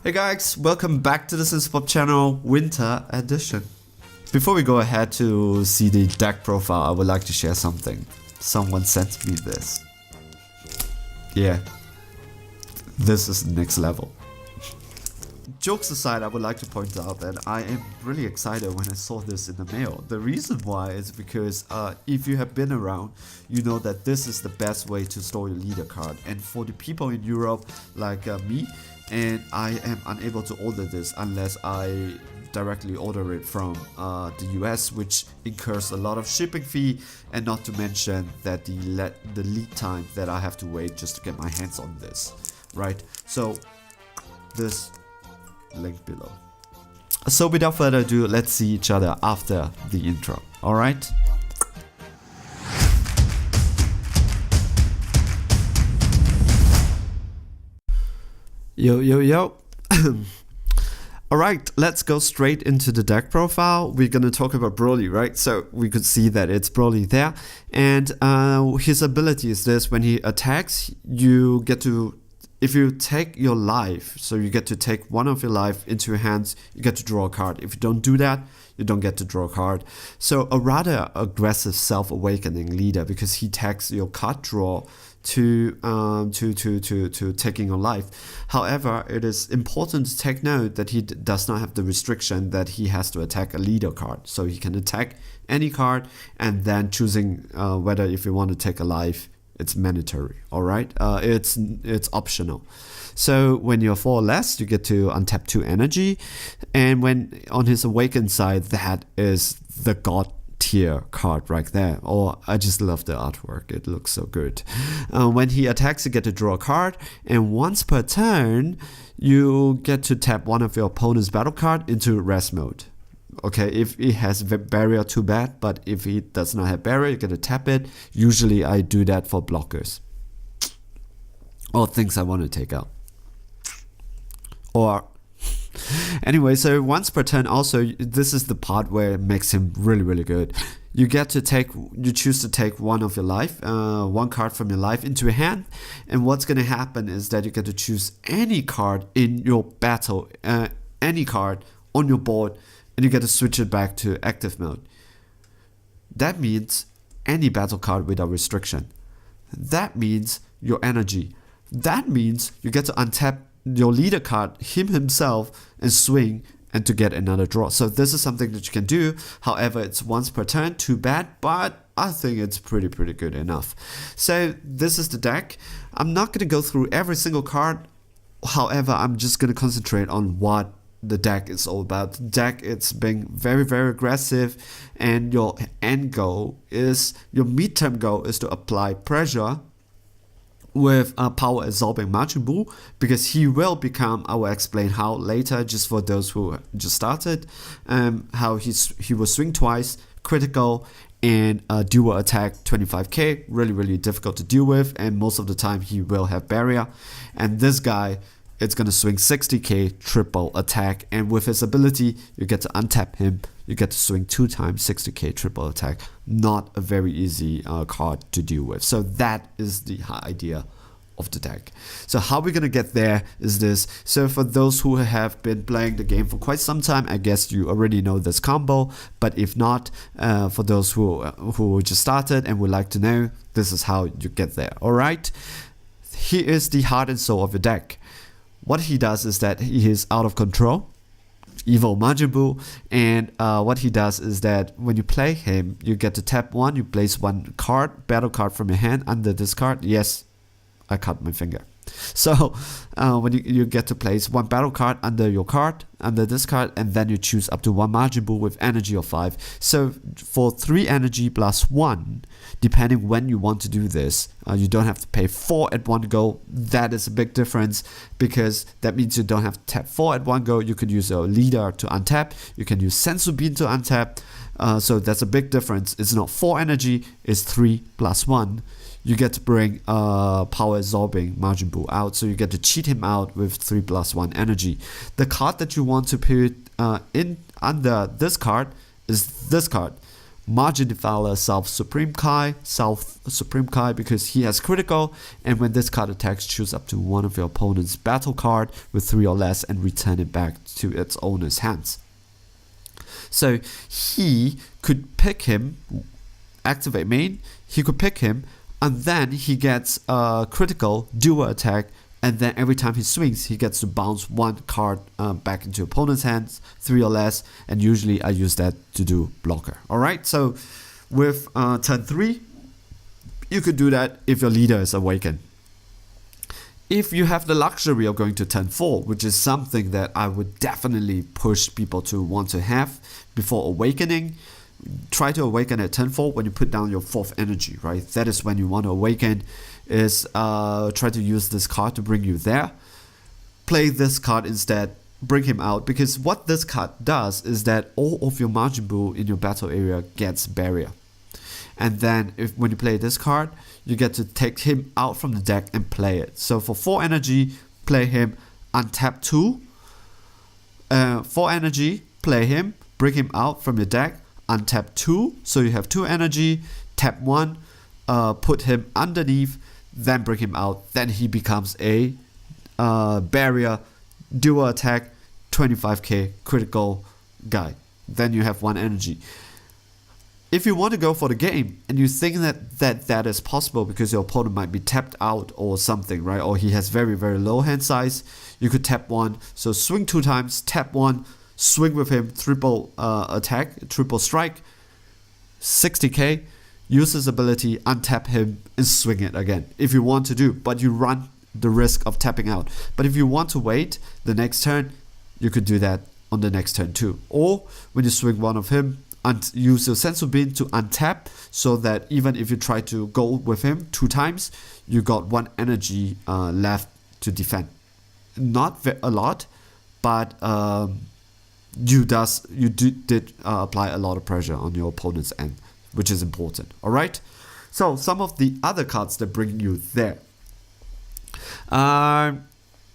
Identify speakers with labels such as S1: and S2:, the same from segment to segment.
S1: Hey guys, welcome back to the Pop channel, Winter Edition. Before we go ahead to see the deck profile, I would like to share something. Someone sent me this. Yeah, this is next level. Jokes aside, I would like to point out that I am really excited when I saw this in the mail. The reason why is because if you have been around, you know that this is the best way to store your leader card. And for the people in Europe like me, and I am unable to order this unless I directly order it from the US, which incurs a lot of shipping fee, and not to mention that the lead time that I have to wait just to get my hands on this, right? So this link below. So without further ado, let's see each other after the intro. All right. Yo. Alright, let's go straight into the deck profile. We're gonna talk about Broly, right? So we could see that it's Broly there. And his ability is this: when he attacks, you get to, if you take your life, so you get to take one of your life into your hands, you get to draw a card. If you don't do that, you don't get to draw a card. So a rather aggressive self-awakening leader, because he tags your card draw to taking your life. However, it is important to take note that he does not have the restriction that he has to attack a leader card. So he can attack any card, and then choosing whether if you want to take a life, it's mandatory. All right, it's optional. So when you're 4 or less, you get to untap 2 energy, and when on his awakened side, that is the god tier card right there. Or I just love the artwork, it looks so good. When he attacks, you get to draw a card, and once per turn you get to tap one of your opponent's battle card into rest mode. Okay, if it has barrier, too bad, but if it does not have barrier, you get to tap it. Usually I do that for blockers or things I want to take out. Or anyway, so once per turn, also this is the part where it makes him really good. You choose to take one of your life, one card from your life into your hand, and what's gonna happen is that you get to choose any card in your battle, any card on your board, and you get to switch it back to active mode. That means any battle card without restriction. That means your energy. That means you get to untap your leader card, him himself, and swing and to get another draw. So this is something that you can do. However, it's once per turn, too bad, but I think it's pretty good enough. So this is the deck. I'm not going to go through every single card. However, I'm just going to concentrate on what the deck is all about. The deck, it's being very aggressive, and your end goal is, your midterm goal is to apply pressure with a power absorbing Majin Buu, because he will become, I will explain how later, just for those who just started, how he will swing twice, critical, and dual attack 25k, really difficult to deal with, and most of the time he will have barrier. And this guy, it's gonna swing 60k triple attack, and with his ability you get to untap him, you get to swing 2 times 60k triple attack. Not a very easy card to deal with. So that is the idea of the deck. So how we're gonna get there is this. So for those who have been playing the game for quite some time, I guess you already know this combo, but if not, for those who just started and would like to know, this is how you get there. All right, here is the heart and soul of the deck. What he does is that he is out of control, evil Majin Buu, and what he does is that when you play him, you get to tap 1, you place 1 card, battle card from your hand under this card. Yes, I cut my finger. So when you get to place 1 battle card under your card, under this card, and then you choose up to 1 Majin Buu with energy of 5. So for 3 energy plus 1, depending when you want to do this, you don't have to pay 4 at one go. That is a big difference, because that means you don't have to tap 4 at one go. You could use a leader to untap, you can use Senzu Bean to untap. So that's a big difference. It's not 4 energy, it's 3 plus 1. You get to bring power absorbing Majin Buu out, so you get to cheat him out with 3 plus 1 energy. The card that you want to put in under this card is this card, Margin Defiler South Supreme Kai, because he has critical, and when this card attacks, choose up to one of your opponent's battle card with 3 or less and return it back to its owner's hands. So he could pick him, activate main, he could pick him, and then he gets a critical dual attack, and then every time he swings, he gets to bounce 1 card back into opponent's hands, 3 or less, and usually I use that to do blocker. Alright, so with turn 3, you could do that if your leader is awakened. If you have the luxury of going to turn 4, which is something that I would definitely push people to want to have before awakening, try to awaken at turn 4 when you put down your 4th energy, right? That is when you want to awaken, is try to use this card to bring you there. Play this card instead, bring him out, because what this card does is that all of your Majin Buu in your battle area gets barrier. And then when you play this card, you get to take him out from the deck and play it. So for 4 energy, play him, untap 2. 4 energy, play him, bring him out from your deck, untap 2. So you have 2 energy, tap 1, put him underneath, then bring him out. Then he becomes a barrier, dual attack, 25k critical guy. Then you have 1 energy. If you want to go for the game and you think that is possible because your opponent might be tapped out or something, right? Or he has very, very low hand size, you could tap 1. So swing 2 times, tap 1, swing with him, triple attack, triple strike, 60k, use his ability, untap him, and swing it again. If you want to do, but you run the risk of tapping out. But if you want to wait the next turn, you could do that on the next turn too. Or when you swing 1 of him, use your Sensu Bean to untap, so that even if you try to go with him 2 times, you got 1 energy left to defend. Not a lot, but you did apply a lot of pressure on your opponent's end, which is important. Alright, so some of the other cards that bring you there.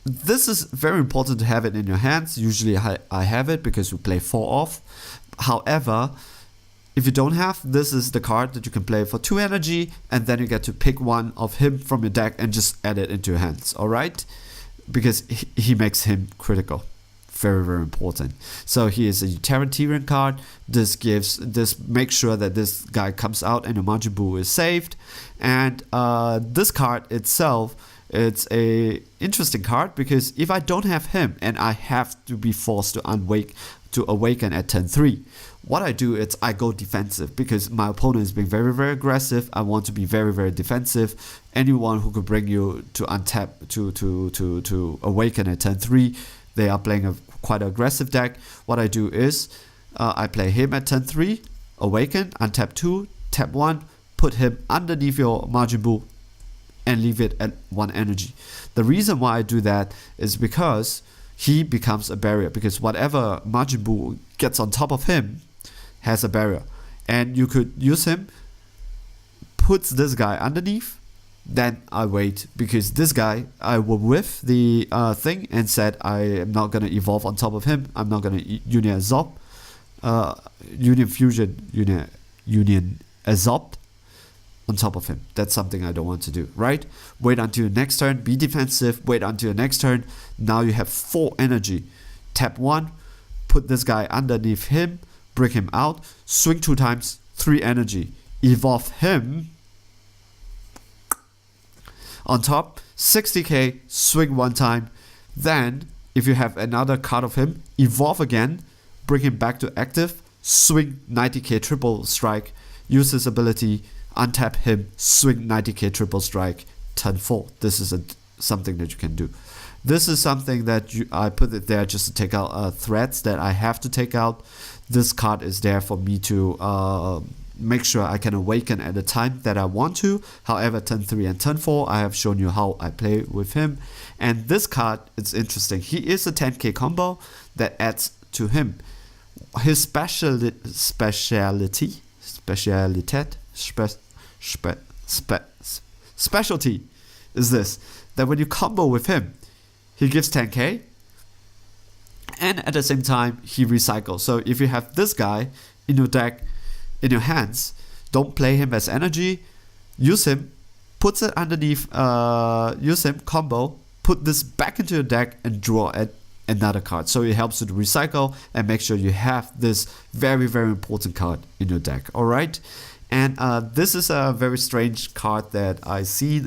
S1: This is very important to have it in your hands. Usually I have it because we play 4 off. However, if you don't have, this is the card that you can play for 2 energy, and then you get to pick 1 of him from your deck and just add it into your hands, alright? Because he makes him critical. Very, very important. So he is a utilitarian card. This makes sure that this guy comes out and your Majin Buu is saved. And this card itself, it's a interesting card because if I don't have him and I have to be forced to awaken at turn 3, what I do is I go defensive because my opponent is being very, very aggressive. I want to be very, very defensive. Anyone who could bring you to untap to awaken at turn 3, they are playing a quite aggressive deck. What I do is I play him at turn 3, awaken, untap 2, tap 1, put him underneath your Majin Buu, and leave it at 1 energy. The reason why I do that is because he becomes a barrier, because whatever Majin Buu gets on top of him has a barrier. And you could use him, puts this guy underneath, then I wait, because this guy, I will whiff the thing and said I am not going to evolve on top of him. I'm not going to Union Absorb, Union Fusion, Union Absorb on top of him. That's something I don't want to do, right? Wait until your next turn, be defensive, wait until your next turn. Now you have 4 energy. Tap 1, put this guy underneath him, bring him out, swing 2 times, 3 energy. Evolve him on top, 60k, swing 1 time. Then, if you have another card of him, evolve again, bring him back to active, swing 90k triple strike, use his ability, untap him, swing 90k triple strike, turn 4. This is something that you can do. This is something that I put it there just to take out threats that I have to take out. This card is there for me to make sure I can awaken at the time that I want to. However, turn 3 and turn 4, I have shown you how I play with him. And this card, it's interesting. He is a 10k combo that adds to him. His specialty is this, that when you combo with him, he gives 10k, and at the same time he recycles. So if you have this guy in your deck, in your hands. Don't play him as energy. Use him, puts it underneath, use him, combo, put this back into your deck and draw another card. So it helps you to recycle and make sure you have this very, very important card in your deck. Alright? And this is a very strange card that I seen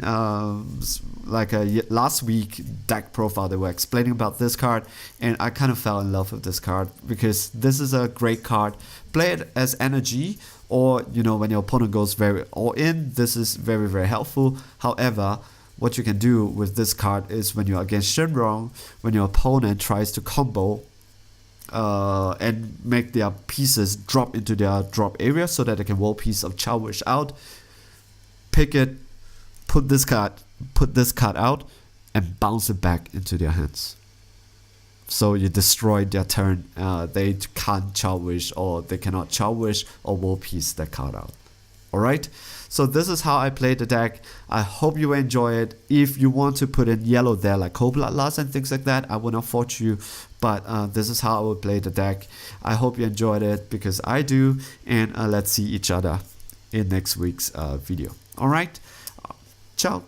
S1: like last week deck profile. They were explaining about this card, and I kind of fell in love with this card because this is a great card. Play it as energy, or when your opponent goes very all in, this is very, very helpful. However, what you can do with this card is when you're against Shenron, when your opponent tries to combo and make their pieces drop into their drop area so that they can roll piece of Child Wish out, pick it, put this card out, and bounce it back into their hands. So you destroy their turn. They can't Child Wish, or they cannot Child Wish or roll piece that card out. Alright, so this is how I play the deck. I hope you enjoy it. If you want to put in yellow there like Cold Bloodlust and things like that, I will not force you, but this is how I will play the deck. I hope you enjoyed it, because I do, and let's see each other in next week's video. Alright, ciao.